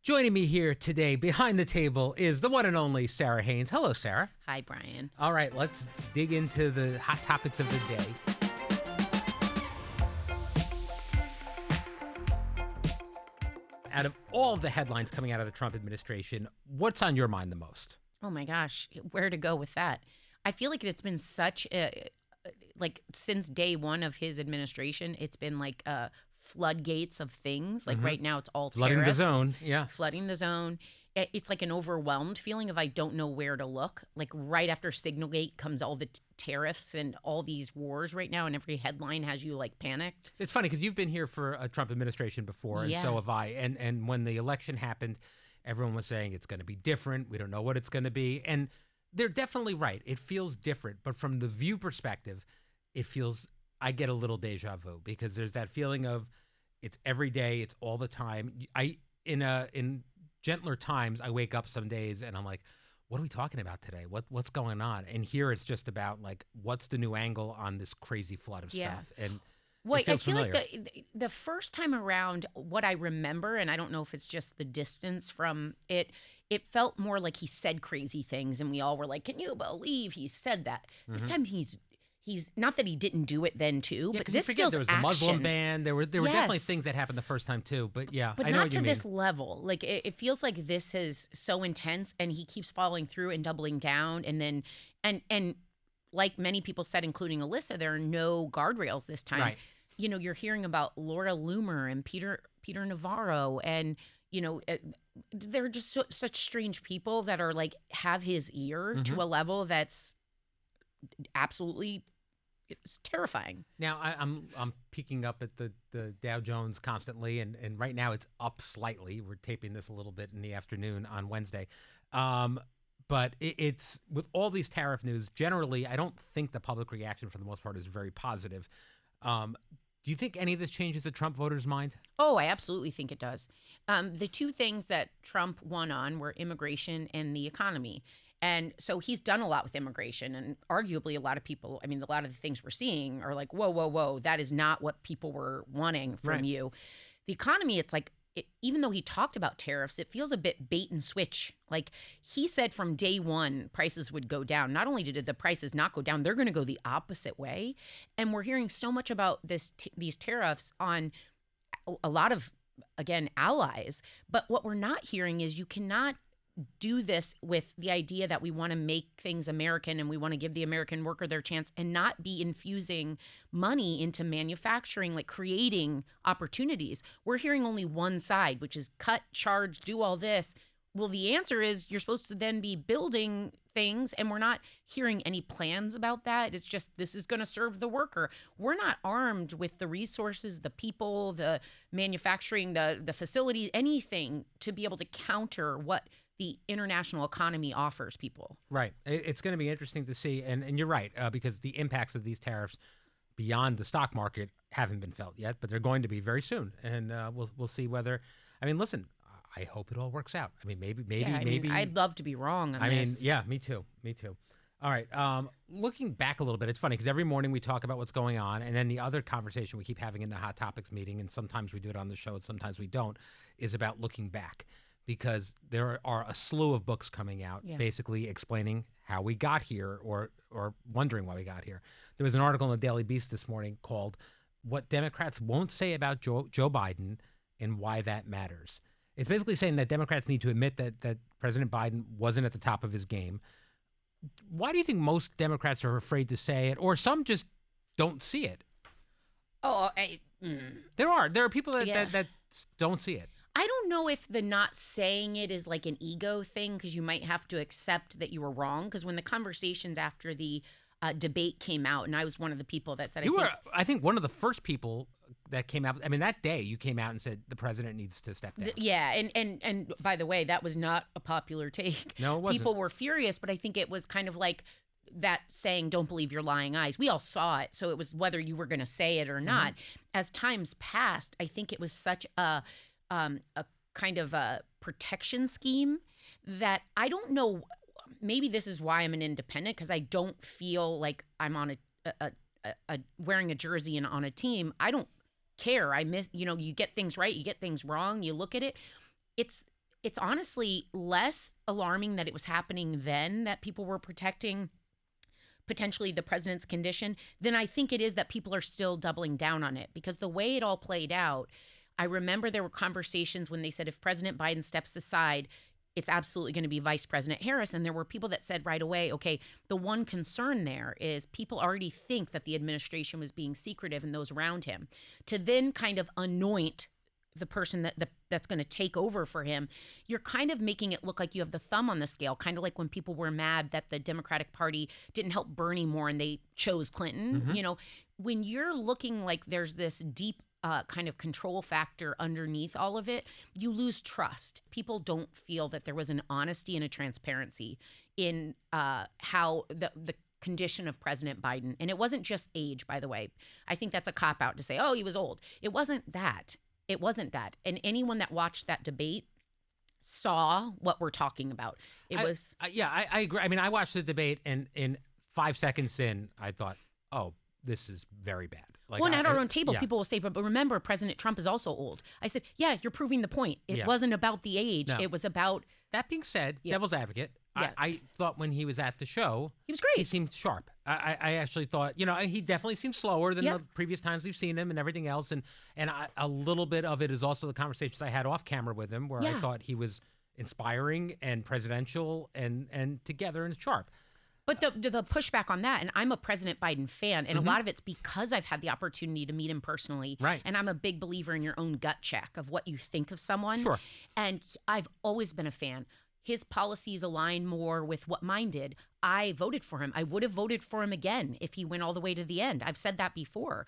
Joining me here today behind the table is the one and only Sara Haines. Hello, Sara. Hi, Brian. All right, let's dig into the hot topics of the day. Out of all of the headlines coming out of the Trump administration, what's on your mind the most? Oh my gosh, where to go with that? I feel like it's been such a, since day one of his administration, it's been like floodgates of things. Like right now it's all Flooding tariffs. the zone, yeah. Flooding the zone. It's like an overwhelmed feeling of I don't know where to look. Like right after Signalgate comes all the tariffs and all these wars right now, and every headline has you like panicked. It's funny because you've been here for a Trump administration before, and so have I. And when the election happened, everyone was saying it's going to be different. We don't know what it's going to be. And they're definitely right. It feels different. But from the View perspective, it feels, I get a little deja vu because there's that feeling of it's every day, it's all the time. In gentler times, I wake up some days and I'm like, what are we talking about today? What's going on? And here it's just about like, what's the new angle on this crazy flood of stuff? And well, it feels I feel familiar. like the first time around, what I remember, and I don't know if it's just the distance from it, it felt more like he said crazy things, and we all were like, "Can you believe he said that?" This time he's not that he didn't do it then too, but this feels there was the Muslim ban. There were definitely things that happened the first time too. But yeah, but I know not what you to mean. this level. Like it feels like this is so intense, and he keeps following through and doubling down, and then and like many people said, including Alyssa, there are no guardrails this time. Right. You know, you're hearing about Laura Loomer and Peter Navarro, and you know, they're just such strange people that are like have his ear to a level that's absolutely. It's terrifying. Now I'm peeking up at the Dow Jones constantly, and right now it's up slightly. We're taping this a little bit in the afternoon on Wednesday, but it's with all these tariff news. Generally, I don't think the public reaction for the most part is very positive. Do you think any of this changes the Trump voters' mind? Oh, I absolutely think it does. The two things that Trump won on were immigration and the economy. And so he's done a lot with immigration, and arguably a lot of people, I mean, a lot of the things we're seeing are like, whoa, whoa, whoa, that is not what people were wanting from you. The economy, it's like, even though he talked about tariffs, it feels a bit bait and switch. Like he said from day one, prices would go down. Not only did the prices not go down, they're going to go the opposite way. And we're hearing so much about these tariffs on a lot of, again, allies. But what we're not hearing is you cannot do this with the idea that we want to make things American and we want to give the American worker their chance and not be infusing money into manufacturing, like creating opportunities. We're hearing only one side, which is cut, charge, do all this. Well, the answer is you're supposed to then be building things, and we're not hearing any plans about that. It's just this is going to serve the worker. We're not armed with the resources, the people, the manufacturing, the facilities, anything to be able to counter what the international economy offers people. Right. It's going to be interesting to see. And you're right, because the impacts of these tariffs beyond the stock market haven't been felt yet, but they're going to be very soon. And we'll see whether, I mean, listen, I hope it all works out. I mean, maybe. I'd love to be wrong on this. I mean, yeah, me too. All right. Looking back a little bit, it's funny because every morning we talk about what's going on, and then the other conversation we keep having in the Hot Topics meeting, and sometimes we do it on the show and sometimes we don't, is about looking back. Because there are a slew of books coming out basically explaining how we got here or wondering why we got here. There was an article in the Daily Beast this morning called What Democrats Won't Say About Joe Biden and Why That Matters. It's basically saying that Democrats need to admit that President Biden wasn't at the top of his game. Why do you think most Democrats are afraid to say it, or some just don't see it? There are people that don't see it. I don't know if the not saying it is like an ego thing, because you might have to accept that you were wrong. Because when the conversations after the debate came out, and I was one of the people that said, I think one of the first people that came out. I mean, that day you came out and said the president needs to step down. Yeah, and by the way, that was not a popular take. No, it wasn't. People were furious, but I think it was kind of like that saying, "Don't believe your lying eyes." We all saw it, so it was whether you were going to say it or not. As times passed, I think it was such a kind of a protection scheme that I don't know. Maybe this is why I'm an independent, because I don't feel like I'm on a wearing a jersey and on a team. I don't care. I miss, you get things right, you get things wrong, you look at it. It's it's honestly less alarming that it was happening then, that people were protecting potentially the president's condition, than I think it is that people are still doubling down on it. Because the way it all played out, I remember there were conversations when they said if President Biden steps aside, it's absolutely going to be Vice President Harris. And there were people that said right away, okay, the one concern there is people already think that the administration was being secretive and those around him. To then kind of anoint the person that's going to take over for him, you're kind of making it look like you have the thumb on the scale, kind of like when people were mad that the Democratic Party didn't help Bernie more and they chose Clinton. You know, when you're looking like there's this deep kind of control factor underneath all of it, you lose trust. People don't feel that there was an honesty and a transparency in how the condition of President Biden. And it wasn't just age, by the way. I think that's a cop-out to say, oh, he was old. It wasn't that. It wasn't that. And anyone that watched that debate saw what we're talking about. It was... I agree. I mean, I watched the debate, and in 5 seconds in, I thought, oh, this is very bad. Like, well, and at our own table, people will say, but remember, President Trump is also old. I said, yeah, you're proving the point. It wasn't about the age. No. It was about... That being said, devil's advocate, I thought when he was at the show... He was great. He seemed sharp. I actually thought, he definitely seemed slower than the previous times we've seen him and everything else. And a little bit of it is also the conversations I had off camera with him, where I thought he was inspiring and presidential and together and sharp. But the pushback on that, and I'm a President Biden fan, and a lot of it's because I've had the opportunity to meet him personally. Right. And I'm a big believer in your own gut check of what you think of someone. Sure. And I've always been a fan. His policies align more with what mine did. I voted for him. I would have voted for him again if he went all the way to the end. I've said that before.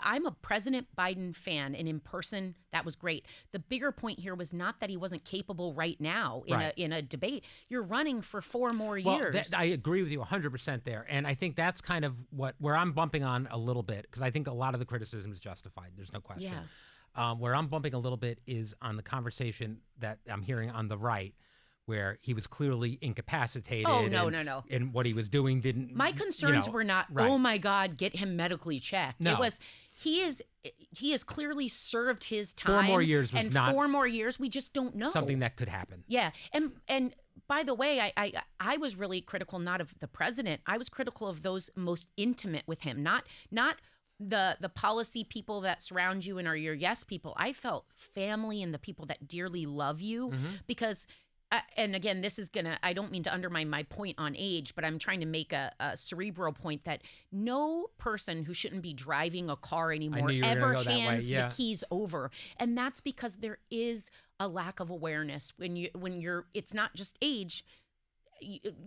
I'm a President Biden fan, and in person, that was great. The bigger point here was not that he wasn't capable right now in a debate. You're running for 4 more years. I agree with you 100% there. And I think that's kind of where I'm bumping on a little bit, because I think a lot of the criticism is justified. There's no question. Yeah. Where I'm bumping a little bit is on the conversation that I'm hearing on the right, where he was clearly incapacitated. Oh, no. And what he was doing didn't... My concerns were not, oh my God, get him medically checked. No. It was, he has clearly served his time. 4 more years was not... 4 more years, we just don't know. Something that could happen. Yeah. And by the way, I was really critical, not of the president. I was critical of those most intimate with him, not the policy people that surround you and are your yes people. I felt family and the people that dearly love you, because... and again, this is I don't mean to undermine my point on age, but I'm trying to make a cerebral point that no person who shouldn't be driving a car anymore ever hands the keys over. And that's because there is a lack of awareness when you're, it's not just age.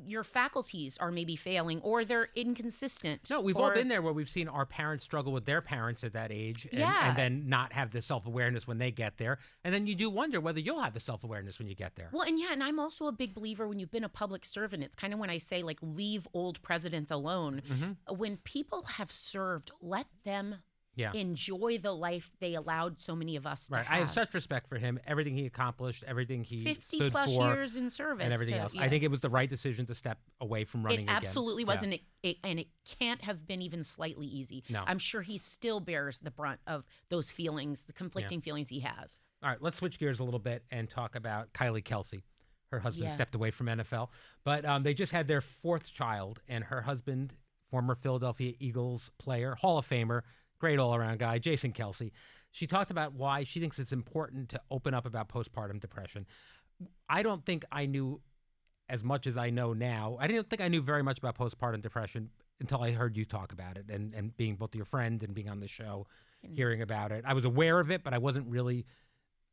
Your faculties are maybe failing, or they're inconsistent. No, we've all been there where we've seen our parents struggle with their parents at that age, and then not have the self-awareness when they get there. And then you do wonder whether you'll have the self-awareness when you get there. Well, and I'm also a big believer when you've been a public servant, it's kind of when I say, like, leave old presidents alone. When people have served, let them enjoy the life they allowed so many of us to have. I have such respect for him, everything he accomplished, everything he 50 stood plus for, years in service, and everything else. I think it was the right decision to step away from running again. It absolutely was, and it can't have been even slightly easy. No. I'm sure he still bears the brunt of those feelings, the conflicting feelings he has. All right, let's switch gears a little bit and talk about Kylie Kelce. Her husband stepped away from NFL, but they just had their 4th child, and her husband, former Philadelphia Eagles player, Hall of Famer, great all-around guy, Jason Kelce. She talked about why she thinks it's important to open up about postpartum depression. I don't think I knew as much as I know now. I didn't think I knew very much about postpartum depression until I heard you talk about it, and being both your friend and being on the show, hearing about it. I was aware of it, but I wasn't really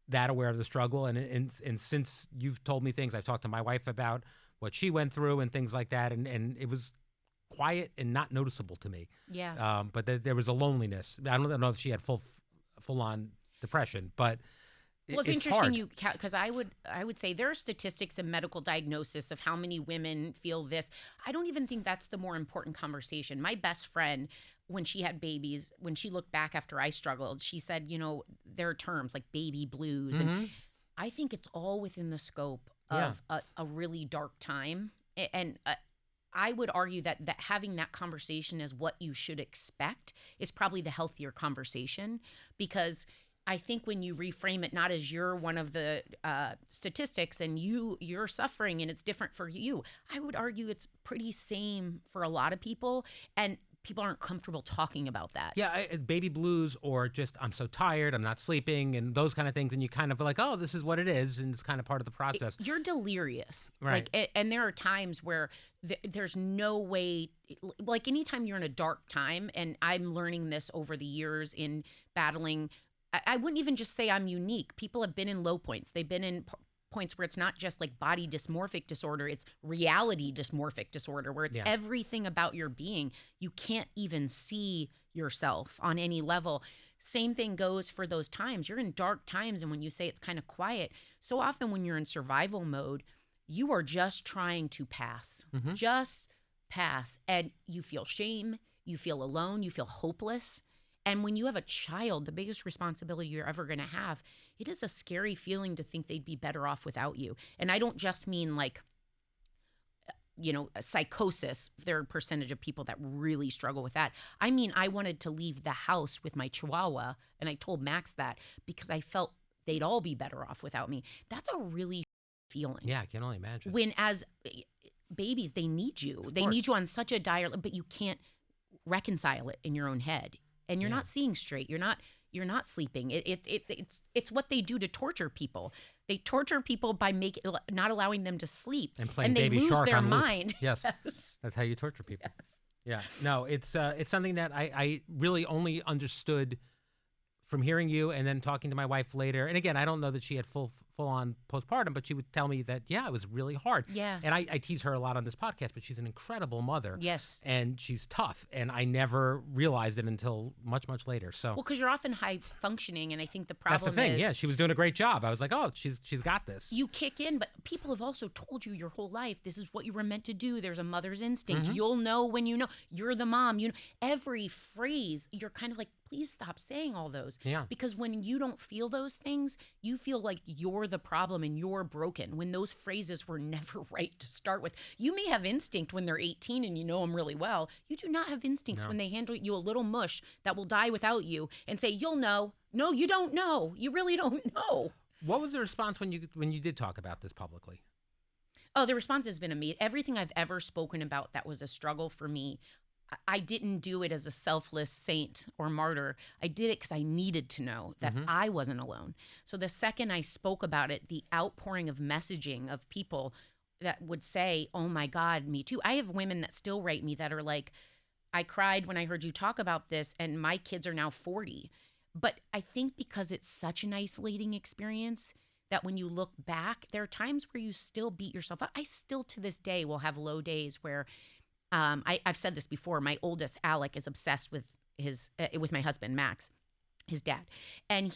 that aware of the struggle. And since you've told me things, I've talked to my wife about what she went through and things like that, and it was quiet and not noticeable to me. Yeah. But there was a loneliness. I don't know if she had full on depression, but well, it's interesting because I would say there are statistics and medical diagnosis of how many women feel this. I don't even think that's the more important conversation. My best friend, when she had babies, when she looked back after I struggled, she said, there are terms like baby blues, and I think it's all within the scope of a really dark time. And I would argue that having that conversation as what you should expect is probably the healthier conversation, because I think when you reframe it, not as you're one of the statistics and you're suffering and it's different for you, I would argue it's pretty same for a lot of people. And people aren't comfortable talking about that. Yeah, baby blues or just I'm so tired, I'm not sleeping, and those kind of things. And you kind of like, oh, this is what it is, and it's kind of part of the process. You're delirious. Right. Like, and there are times where there's no way, like anytime you're in a dark time, and I'm learning this over the years in battling, I wouldn't even just say I'm unique. People have been in low points. They've been in points where it's not just like body dysmorphic disorder, it's reality dysmorphic disorder, where it's everything about your being. You can't even see yourself on any level. Same thing goes for those times. You're in dark times, and when you say it's kind of quiet, so often when you're in survival mode, you are just trying to pass. Just pass. And you feel shame, you feel alone, you feel hopeless. And when you have a child, the biggest responsibility you're ever going to have, it is a scary feeling to think they'd be better off without you. And I don't just mean like, a psychosis. There are a percentage of people that really struggle with that. I mean, I wanted to leave the house with my chihuahua, and I told Max that because I felt they'd all be better off without me. That's a really feeling. Yeah, I can only imagine. When as babies, they need you. They need you on such a dire, but you can't reconcile it in your own head. And you're not seeing straight. You're not sleeping. It's what they do to torture people. They torture people by not allowing them to sleep, and playing they Baby lose Shark their on loop. mind. Yes, that's how you torture people. Yes. Yeah, no, it's something that I really only understood from hearing you and then talking to my wife later. And again, I don't know that she had full on postpartum, but she would tell me that, it was really hard. Yeah. And I tease her a lot on this podcast, but she's an incredible mother. Yes. And she's tough. And I never realized it until much, much later. So, Well, because you're often high functioning, and I think the problem that's the thing. is, Yeah, she was doing a great job. I was like, oh, she's got this. you kick in, but people have also told you your whole life, this is what you were meant to do. There's a mother's instinct. You'll know when you know. You're the mom. Every phrase, you're kind of like, please stop saying all those. Yeah. Because when you don't feel those things, you feel like you're the problem and you're broken, when those phrases were never right to start with. You may have instinct when they're 18 and you know them really well. You do not have instincts when they handle you a little mush that will die without you and say, you'll know. No, you don't know. You really don't know. What was the response when you did talk about this publicly? Oh, the response has been amazing. Everything I've ever spoken about that was a struggle for me, I didn't do it as a selfless saint or martyr. I did it because I needed to know that I wasn't alone. So the second I spoke about it, the outpouring of messaging of people that would say, oh my God, me too. I have women that still write me that are like, I cried when I heard you talk about this, and my kids are now 40. But I think because it's such an isolating experience that when you look back, there are times where you still beat yourself up. I still to this day will have low days where I've said this before. My oldest, Alec, is obsessed with with my husband, Max, his dad. And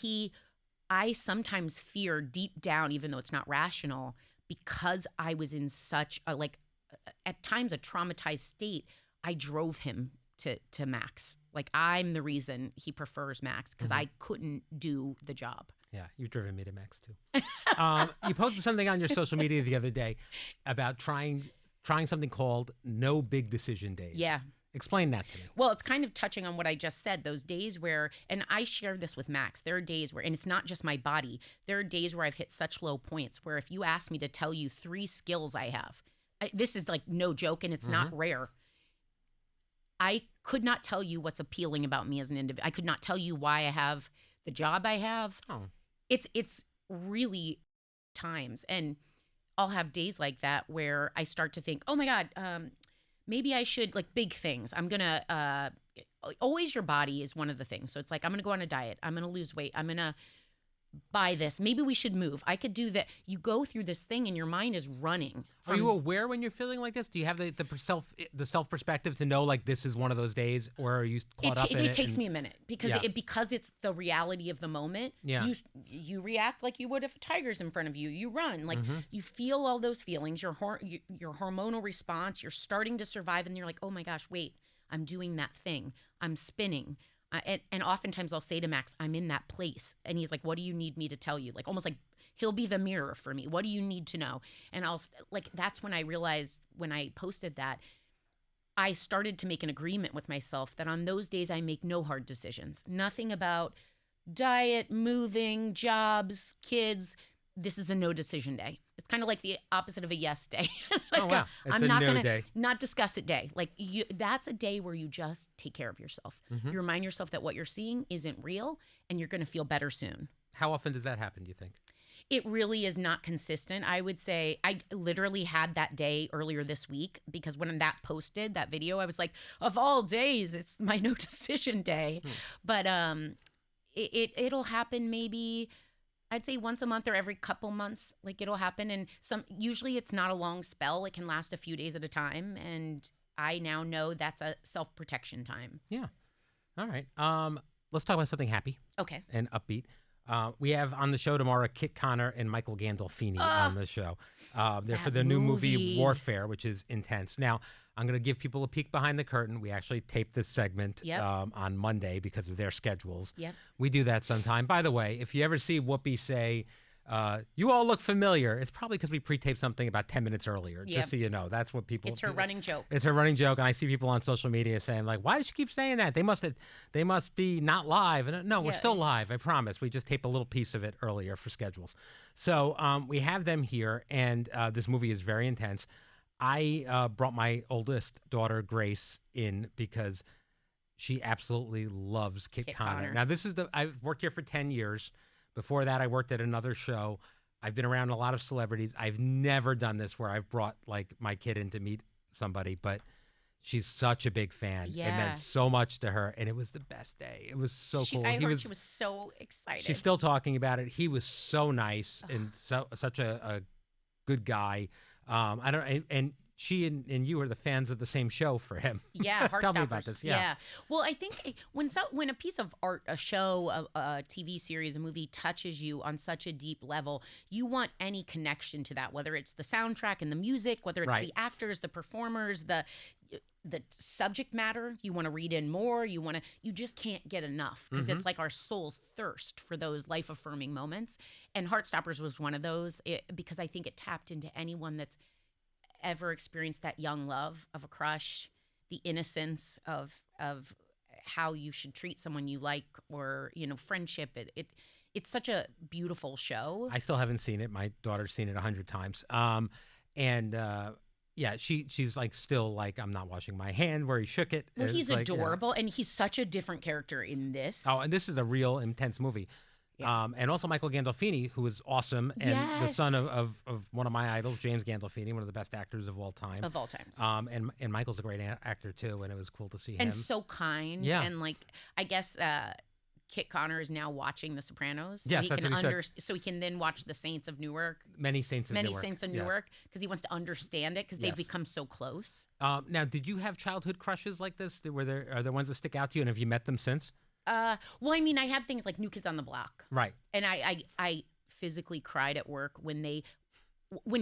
I sometimes fear deep down, even though it's not rational, because I was in such at times a traumatized state, I drove him to Max. Like, I'm the reason he prefers Max, because I couldn't do the job. Yeah, you've driven me to Max too. You posted something on your social media the other day about trying something called No Big Decision Days. Yeah. Explain that to me. Well, it's kind of touching on what I just said, those days where, and I share this with Max, there are days where, and it's not just my body, there are days where I've hit such low points where if you ask me to tell you 3 skills I have, this is like no joke, and it's not rare. I could not tell you what's appealing about me as an individual. I could not tell you why I have the job I have. Oh. It's really times, and I'll have days like that where I start to think, oh my God, maybe I should, like, big things. I'm going to, always your body is one of the things. So it's like, I'm going to go on a diet. I'm going to lose weight. I'm going to buy this. Maybe we should move. I could do that. You go through this thing and your mind is running. Are you aware when you're feeling like this? Do you have the self perspective to know, like, this is one of those days, or are you caught up in it? It takes me a minute because because it's the reality of the moment. Yeah. You react like you would if a tiger's in front of you. You run. Like, you feel all those feelings, your hormonal response, you're starting to survive, and you're like, oh my gosh, wait, I'm doing that thing. I'm spinning. And oftentimes I'll say to Max, I'm in that place. And he's like, what do you need me to tell you? Like, almost like he'll be the mirror for me. What do you need to know? And that's when I realized, when I posted that, I started to make an agreement with myself that on those days I make no hard decisions. Nothing about diet, moving, jobs, kids. This is a no decision day. It's kind of like the opposite of a yes day. It's like Oh, wow. It's I'm a not no gonna day. not discuss it day. Like that's a day where you just take care of yourself. You remind yourself that what you're seeing isn't real, and you're going to feel better soon. How often does that happen, do you think? It really is not consistent. I would say I literally had that day earlier this week because when that posted that video, I was like, of all days, it's my no decision day. But it'll happen maybe I'd say once a month or every couple months. Like it'll happen, and usually it's not a long spell. It can last a few days at a time, and I now know that's a self-protection time. Yeah. All right. Let's talk about something happy Okay. and upbeat. We have on the show tomorrow Kit Connor and Michael Gandolfini on the show. They're for the new movie Warfare, which is intense. Now, I'm going to give people a peek behind the curtain. We actually taped this segment on Monday because of their schedules. Yep. We do that sometime. By the way, if you ever see Whoopi say, you all look familiar, it's probably because we pre-taped something about 10 minutes earlier, just so you know. That's what people... It's her running joke. It's her running joke, and I see people on social media saying, like, why does she keep saying that? They must be not live. And no, we're still live, I promise. We just taped a little piece of it earlier for schedules. So we have them here, and this movie is very intense. I brought my oldest daughter, Grace, in because she absolutely loves Kit Connor. Now, I've worked here for 10 years. Before that, I worked at another show. I've been around a lot of celebrities. I've never done this where I've brought like my kid in to meet somebody, but she's such a big fan. Yeah. It meant so much to her, and it was the best day. It was so cool. I heard she was so excited. She's still talking about it. He was so nice and such a good guy. And she and you are the fans of the same show for him. Yeah, Heartstoppers. Tell me about this. Yeah. Well, I think when a piece of art, a show, a TV series, a movie touches you on such a deep level, you want any connection to that, whether it's the soundtrack and the music, whether it's the actors, the performers, the subject matter. You want to read in more. You just can't get enough because it's like our soul's thirst for those life-affirming moments. And Heartstoppers was one of those because I think it tapped into anyone that's ever experienced that young love of a crush, the innocence of how you should treat someone you like, or friendship. It's such a beautiful show. I still haven't seen it. My daughter's seen it 100 times. Yeah, she's like still like, I'm not washing my hand where he shook it. Well, he's adorable, and he's such a different character in this. Oh, and this is a real intense movie. Yeah. And also Michael Gandolfini, who is awesome, and the son of one of my idols, James Gandolfini, one of the best actors of all time. Of all times. And Michael's a great actor too, and it was cool to see him. And so kind. Yeah. And like, I guess Kit Connor is now watching The Sopranos. Yes, that's what he said. So he can then watch The Saints of Newark. Many Saints of Newark, because he wants to understand it, because they've become so close. Now, did you have childhood crushes like this? Are there ones that stick out to you, and have you met them since? Well, I mean, I had things like New Kids on the Block. Right. And I physically cried at work when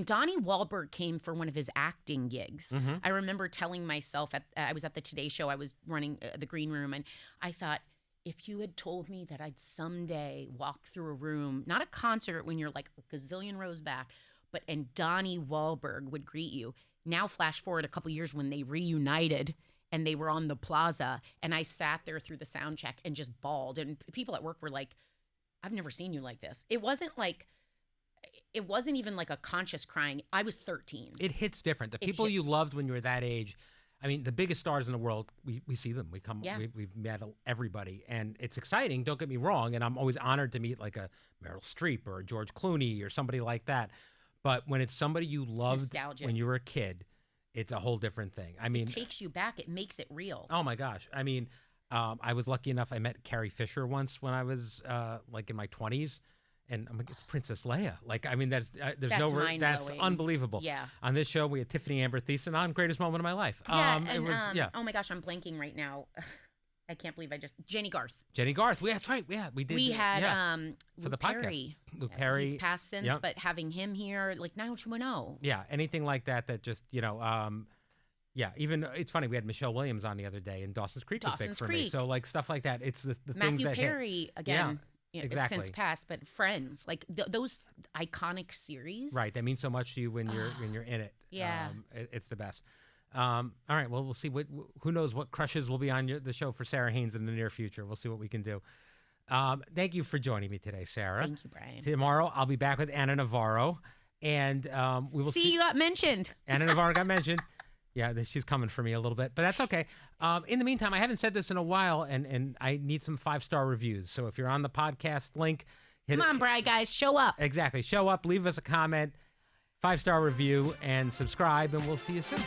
Donnie Wahlberg came for one of his acting gigs. I remember telling myself, I was at the Today Show, I was running the green room, and I thought, if you had told me that I'd someday walk through a room, not a concert when you're like a gazillion rows back, and Donnie Wahlberg would greet you. Now flash forward a couple years when they reunited and they were on the plaza, and I sat there through the sound check and just bawled. And people at work were like, I've never seen you like this. It wasn't even like a conscious crying. I was 13. It hits different. The people you loved when you were that age, I mean, the biggest stars in the world, we see them. We've met everybody, and it's exciting. Don't get me wrong, and I'm always honored to meet like a Meryl Streep or a George Clooney or somebody like that. But when it's somebody you loved when you were a kid, it's a whole different thing. I mean, it takes you back. It makes it real. Oh my gosh! I mean, I was lucky enough. I met Carrie Fisher once when I was like in my 20s. And I'm like, it's Princess Leia. Like, I mean, that's unbelievable. Yeah. On this show, we had Tiffany Amber Thiessen on, greatest moment of my life. Yeah, oh my gosh, I'm blanking right now. I can't believe Jenny Garth. Jenny Garth. Yeah, that's right. Yeah, we did. We had for the Perry. Luke Perry. He's passed since, but having him here, like 90210. Yeah, anything like that just, yeah, even it's funny. We had Michelle Williams on the other day, and Dawson's Creek was big for me. So like stuff like that. It's the things that Perry hit. again. Yeah, exactly. Since passed, but Friends, like those iconic series. Right, that means so much to you when you're in it. Yeah, it's the best. All right, well, we'll see who knows what crushes will be on the show for Sara Haines in the near future. We'll see what we can do. Thank you for joining me today, Sarah. Thank you, Brian. Tomorrow, I'll be back with Anna Navarro, and we will see. You got mentioned. Anna Navarro got mentioned. Yeah, she's coming for me a little bit, but that's okay. In the meantime, I haven't said this in a while, and I need some 5-star reviews. So if you're on the podcast link, Come on, Brian, guys, show up. Exactly. Show up, leave us a comment, 5-star review, and subscribe, and we'll see you soon.